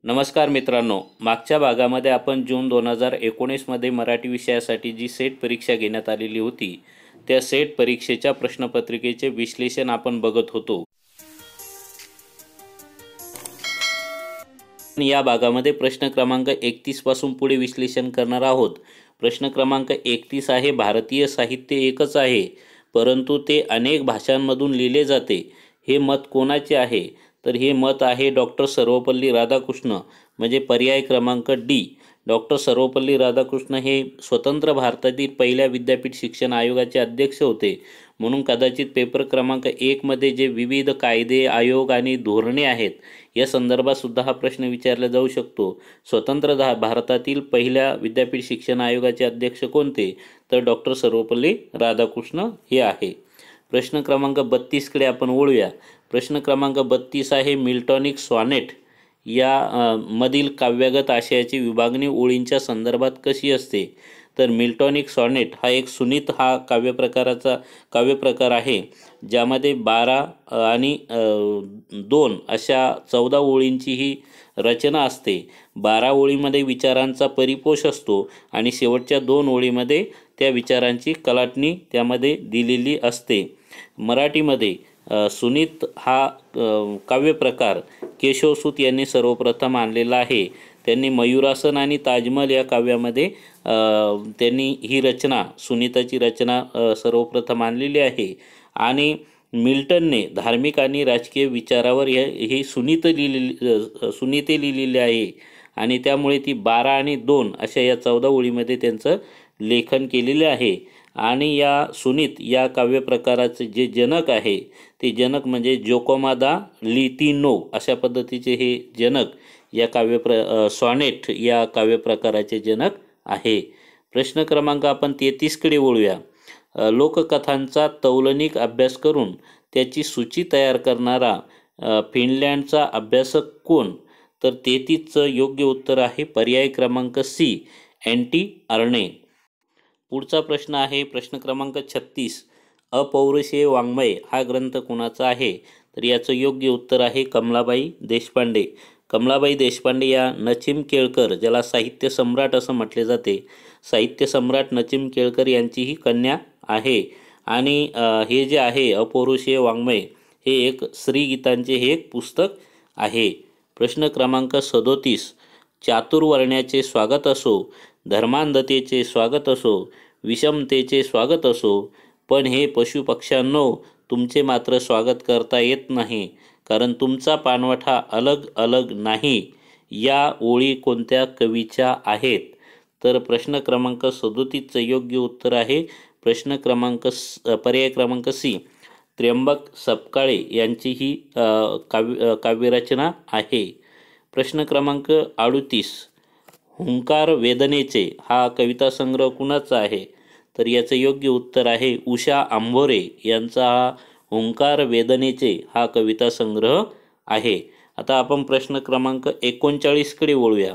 नमस्कार मित्रांनो, मागच्या भागामध्ये आपण जून 2019 मध्ये मराठी विषयासाठी जी सेट परीक्षा घेण्यात आलेली होती त्या सेट परीक्षेच्या प्रश्नपत्रिकेचे विश्लेषण आपण बघत होतो। या भागामध्ये प्रश्न क्रमांक 31 पासून पुढे विश्लेषण करणार आहोत। प्रश्न क्रमांक 31 आहे, भारतीय साहित्य एकच आहे परंतु ते अनेक भाषांमधून लिहिले जाते, हे मत कोणाचे आहे? तर हे मत आहे डॉक्टर सर्वपल्ली राधाकृष्ण, म्हणजे पर्याय क्रमांक डी। डॉक्टर सर्वपल्ली राधाकृष्ण हे स्वतंत्र भारतातील पहिल्या विद्यापीठ शिक्षण आयोगाचे अध्यक्ष होते, म्हणून कदाचित पेपर क्रमांक 1 मध्ये जे विविध कायदे, आयोग आणि धोरणे आहेत या संदर्भात सुद्धा हा प्रश्न विचारला जाऊ शकतो। स्वतंत्र भारतातील पहिल्या विद्यापीठ शिक्षण आयोगाचे अध्यक्ष कोणते? तर डॉक्टर सर्वपल्ली राधाकृष्ण हे आहे। प्रश्न क्रमांक 32 कडे आपण वळूया। प्रश्न क्रमांक 32 आहे, मिल्टॉनिक सॉनेट या मधील काव्यगत आशयाची विभागणी ओळींच्या संदर्भात कशी असते? तर मिल्टॉनिक सॉनेट हा एक सुनीत हा काव्यप्रकार आहे, ज्यामध्ये 12 आणि 2 अशा 14 ओळींची ही रचना असते। 12 ओळीमध्ये विचारांचा परिपोष असतो आणि शेवटच्या 2 ओळीमध्ये त्या विचारांची कलाटणी त्यामध्ये दिलेली असते। मराठीमध्ये सुनीत हा काव्यप्रकार केशवसूत यांनी सर्वप्रथम आणलेला आहे। त्यांनी मयूरासन आणि ताजमहल या काव्यामध्ये त्यांनी ही रचना, सुनीताची रचना सर्वप्रथम आणलेली आहे। आणि मिल्टनने धार्मिक आणि राजकीय विचारावर ही सुनीते लिहिलेली आहे आणि त्यामुळे ती 12 आणि 2 अशा या 14 ओळीमध्ये त्यांचं लेखन केलेले आहे। आणि या सुनीत या काव्यप्रकाराचे जे जनक आहे ते जनक म्हणजे जोकोमा दा लिटिनो अशा पद्धतीचे हे जनक या सॉनेट या काव्यप्रकाराचे जनक आहे। प्रश्न क्रमांक आपण 33 कडे वळूया। लोककथांचा तौलनिक अभ्यास करून त्याची सूची तयार करणारा फिनलँडचा अभ्यासक कोण? तर 33चं योग्य उत्तर आहे पर्याय क्रमांक सी, एंटी अर्णे। पुढचा प्रश्न आहे प्रश्न क्रमांक 36, अपौरुषेय वाङ्मय हा ग्रंथ कोणाचा आहे? तर याचं योग्य उत्तर आहे कमलाबाई देशपांडे। कमलाबाई देशपांडे या नचिम केळकर, ज्याला साहित्य सम्राट असं म्हटले जाते, साहित्य सम्राट नचिम केळकर यांची ही कन्या आहे। आणि हे जे आहे अपौरुषेय वाङ्मय हे एक श्रीगीतांचे हे एक पुस्तक आहे। प्रश्न क्रमांक 37, चातुर्वर्ण्याचे स्वागत असो, धर्मांधतेचे स्वागत असो, विषमतेचे स्वागत असो, पण हे पशुपक्ष्यांनो तुमचे मात्र स्वागत करता येत नाही, कारण तुमचा पानवठा अलग अलग नाही, या ओळी कोणत्या कवीच्या आहेत? तर प्रश्न क्रमांक 37चं योग्य उत्तर आहे पर्याय क्रमांक सी, त्र्यंबक सपकाळे यांची ही काव्यरचना आहे। प्रश्न क्रमांक 38, हुंकार वेदनेचे हा कविता संग्रह कुणाचा आहे? तर याचं योग्य उत्तर आहे उषा आंभोरे यांचा हा हुंकार वेदनेचे हा कविता संग्रह आहे। आता आपण प्रश्न क्रमांक 39 कडे वळूया।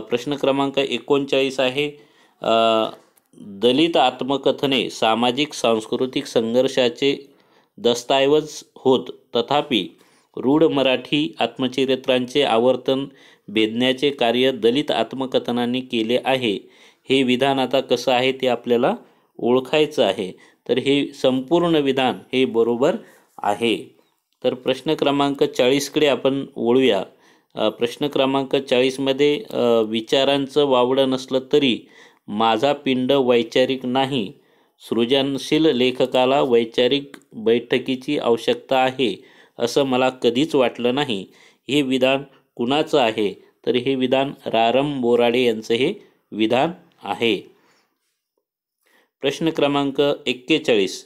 प्रश्न क्रमांक 39 आहे, दलित आत्मकथने सामाजिक सांस्कृतिक संघर्षाचे दस्तऐवज होत, तथापि रूढ मराठी आत्मचरित्रांचे आवर्तन भेदण्याचे कार्य दलित आत्मकथनांनी केले आहे। हे विधान आता कसं आहे ते आपल्याला ओळखायचं आहे, तर हे संपूर्ण विधान हे बरोबर आहे। तर प्रश्न क्रमांक 40 कडे आपण वळूया। प्रश्न क्रमांक 40 मध्ये विचारांचं वावडं नसलं तरी माझा पिंड वैचारिक नाही, सृजनशील लेखकाला वैचारिक बैठकीची आवश्यकता आहे असं मला कधीच वाटलं नाही, हे विधान कुणाचं आहे? तर हे विधान रारम बोराडे यांचं हे विधान आहे। प्रश्न क्रमांक 41,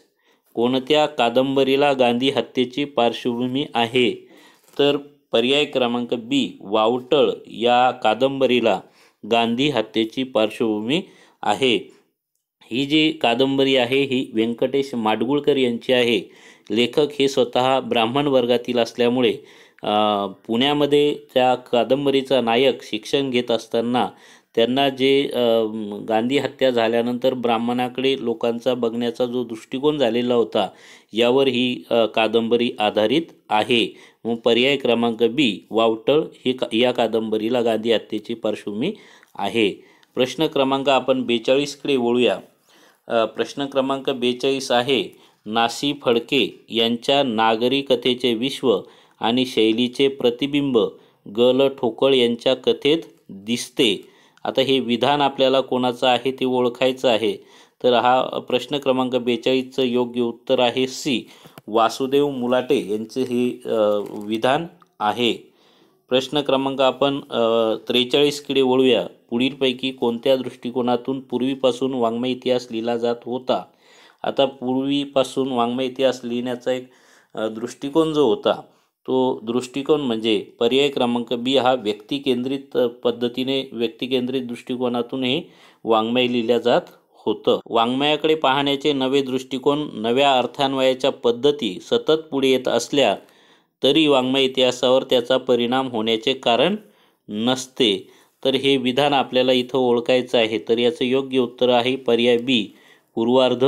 कोणत्या कादंबरीला गांधी हत्येची पार्श्वभूमी आहे? तर पर्याय क्रमांक बी, वावटळ या कादंबरीला गांधी हत्येची पार्श्वभूमी आहे। ही जी कादंबरी आहे ही व्यंकटेश माडगुळकर यांची आहे। लेखक हे स्वतः ब्राह्मण वर्गातील असल्यामुळे पुण्यामध्ये त्या कादंबरीचा नायक शिक्षण घेत असताना त्यांना जे गांधी हत्या झाल्यानंतर ब्राह्मणाकडे लोकांचा बघण्याचा जो दृष्टिकोन झालेला होता यावर ही कादंबरी आधारित आहे. मग पर्याय क्रमांक बी वावटळ या कादंबरीला गांधी हत्येची पार्श्वभूमी आहे. प्रश्न क्रमांक आपण 42कडे वळूया. प्रश्न क्रमांक 42 आहे, नासी फडके यांच्या नागरी कथेचे विश्व आणि शैलीचे प्रतिबिंब ग ल ठोकळ यांच्या कथेत दिसते. आता हे विधान आपल्याला कोणाचं आहे ते ओळखायचं आहे. तर हा प्रश्न क्रमांक 42चं योग्य उत्तर आहे सी, वासुदेव मुलाटे यांचे हे विधान आहे. प्रश्न क्रमांक आपण 43कडे वळूया. पुढीलपैकी कोणत्या दृष्टिकोनातून पूर्वीपासून वाङ्मय इतिहास लिहिला जात होता? आता पूर्वीपासून वाङ्मय इतिहास लिहिण्याचा एक दृष्टिकोन जो होता तो दृष्टिकोन म्हणजे पर्याय क्रमांक बी हा व्यक्तिकेंद्रित पद्धतीने व्यक्तिकेंद्रित दृष्टिकोनातून हे वाङ्मय लिहिल्या जात होतं. वाङ्मयाकडे पाहण्याचे नवे दृष्टिकोन, नव्या अर्थान्वयाच्या पद्धती सतत पुढे येत असल्या तरी वाङ्मय इतिहासावर त्याचा परिणाम होण्याचे कारण नसते. तर हे विधान आपल्याला इथं ओळखायचं आहे. तर याचं योग्य उत्तर आहे पर्याय बी, पूर्वार्ध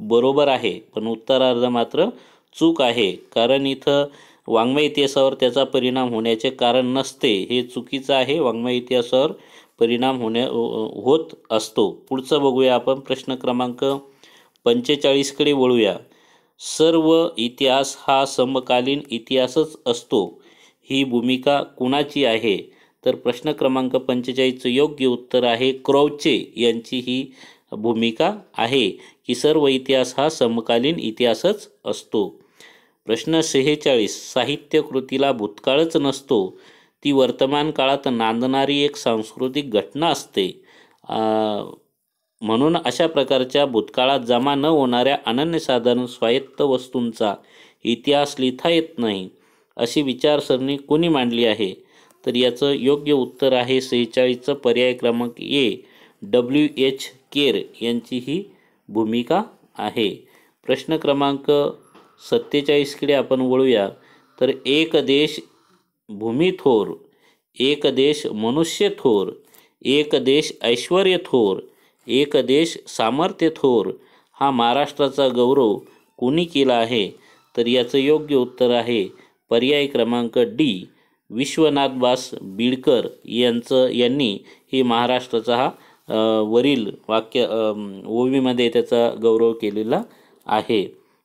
बरोबर आहे पण उत्तरार्ध मात्र चूक आहे. कारण इथं वाङ्मय इतिहासावर त्याचा परिणाम होण्याचे कारण नसते हे चुकीचं आहे. वाङ्मय इतिहासावर परिणाम होत असतो. पुढचं बघूया आपण. प्रश्न क्रमांक 45कडे वळूया. सर्व इतिहास हा समकालीन इतिहासच असतो, ही भूमिका कुणाची आहे? तर प्रश्न क्रमांक 45चं योग्य उत्तर आहे क्रौचे यांची ही भूमिका आहे की सर्व इतिहास हा समकालीन इतिहासच असतो. प्रश्न 46, साहित्य कृतीला भूतकाळच नसतो, ती वर्तमान काळात नांदणारी एक सांस्कृतिक घटना असते. म्हणून अशा प्रकारच्या भूतकाळात जमा न होणाऱ्या अनन्यसाधारण स्वायत्त वस्तूंचा इतिहास लिहिता येत नाही, अशी विचारसरणी कोणी मांडली आहे? तर याचं योग्य उत्तर आहे 46चं पर्याय क्रमांक ए, W.H. केर यांची ही भूमिका आहे. प्रश्न क्रमांक 47कडे आपण वळूया. तर एक देश भूमी थोर, एक देश मनुष्य थोर, एक देश ऐश्वर्य थोर, एक देश सामर्थ्य थोर, हा महाराष्ट्राचा गौरव कोणी केला आहे? तर याचं योग्य उत्तर आहे पर्याय क्रमांक डी, विश्वनाथ बास बिडकर यांनी ही महाराष्ट्राचा हा वरील वाक्य ओवीमध्ये त्याचा गौरव केलेला आहे.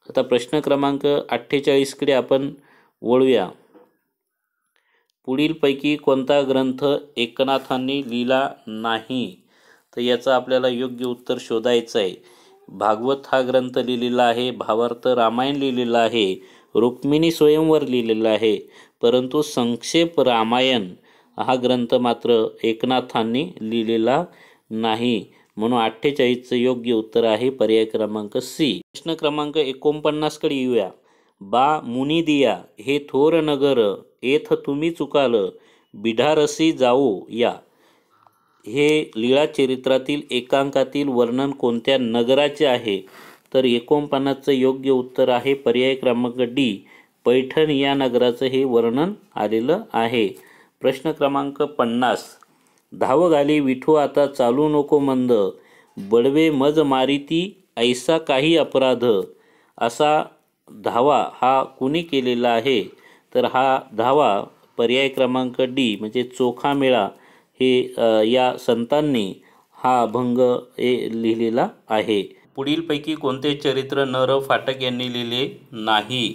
आता प्रश्न क्रमांक 48कडे आपण वळूया. पुढीलपैकी कोणता ग्रंथ एकनाथांनी लिहिला नाही? तर याचं आपल्याला योग्य उत्तर शोधायचं आहे. भागवत हा ग्रंथ लिहिलेला आहे, भावार्थ रामायण लिहिलेला आहे, रुक्मिणी स्वयंवर लिहिलेला आहे, परंतु संक्षेप रामायण हा ग्रंथ मात्र एकनाथांनी लिहिलेला नाही. म्हणून 48चं योग्य उत्तर आहे पर्याय क्रमांक सी. प्रश्न क्रमांक 49कडे येऊया. बा मुनी दिया हे थोर नगर, येथ तुम्ही चुकाल, बिढारसी जाओ या. हे लीळा चरित्रातील एकांकातील वर्णन कोणत्या नगराचे आहे? तर 49चं योग्य उत्तर आहे पर्याय क्रमांक डी, पैठण या नगराचं हे वर्णन आलेलं आहे. प्रश्न क्रमांक 50, धाव घाली विठू आता चालू नको मंद, बडवे मज मारिती ऐसा काही अपराध, असा धावा हा कुणी केलेला आहे? तर हा धावा पर्याय क्रमांक डी म्हणजे चोखामेळा हे या संतांनी हा अभंग लिहिलेला आहे. पुढीलपैकी कोणते चरित्र न र फाटक यांनी लिहिले नाही?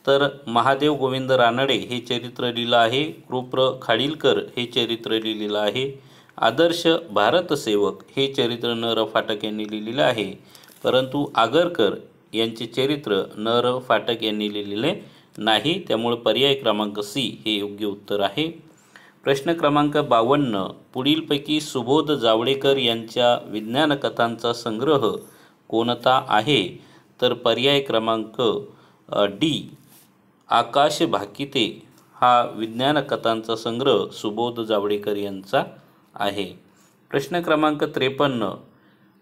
तर महादेव गोविंद रानडे हे चरित्र लिहिलं आहे, कृप्र खाडीलकर हे चरित्र लिहिलेलं आहे, आदर्श भारतसेवक हे चरित्र न र फाटक यांनी लिहिलेलं आहे, परंतु आगरकर यांचे चरित्र न र फाटक यांनी लिहिलेले नाही. त्यामुळे पर्याय क्रमांक सी हे योग्य उत्तर आहे. प्रश्न क्रमांक 52, पुढीलपैकी सुबोध जावडेकर यांच्या विज्ञान कथांचा संग्रह कोणता आहे? तर पर्याय क्रमांक डी, आकाश भाकिते हा विज्ञान कथांचा संग्रह सुबोध जावडेकर यांचा आहे. प्रश्न क्रमांक 53,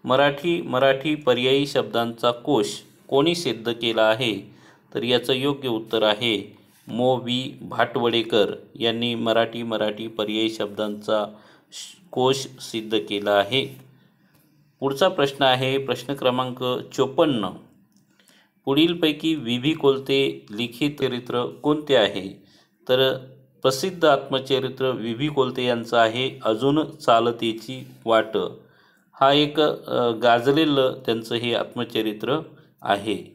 मराठी पर्यायी शब्दांचा कोश कोणी सिद्ध केला आहे? तर याचं योग्य उत्तर आहे मो. वी. भाटवडेकर यांनी मराठी पर्यायी शब्दांचा कोश सिद्ध केला आहे. पुढचा प्रश्न आहे प्रश्न क्रमांक 54. पुढीलपैकी व्ही कोलते लिखित चरित्र कोणते आहे? तर प्रसिद्ध आत्मचरित्र व्ही कोलते यांचं आहे अजून चालतेची वाट. हा एक गाजलेलं त्यांचं हे आत्मचरित्र आहे.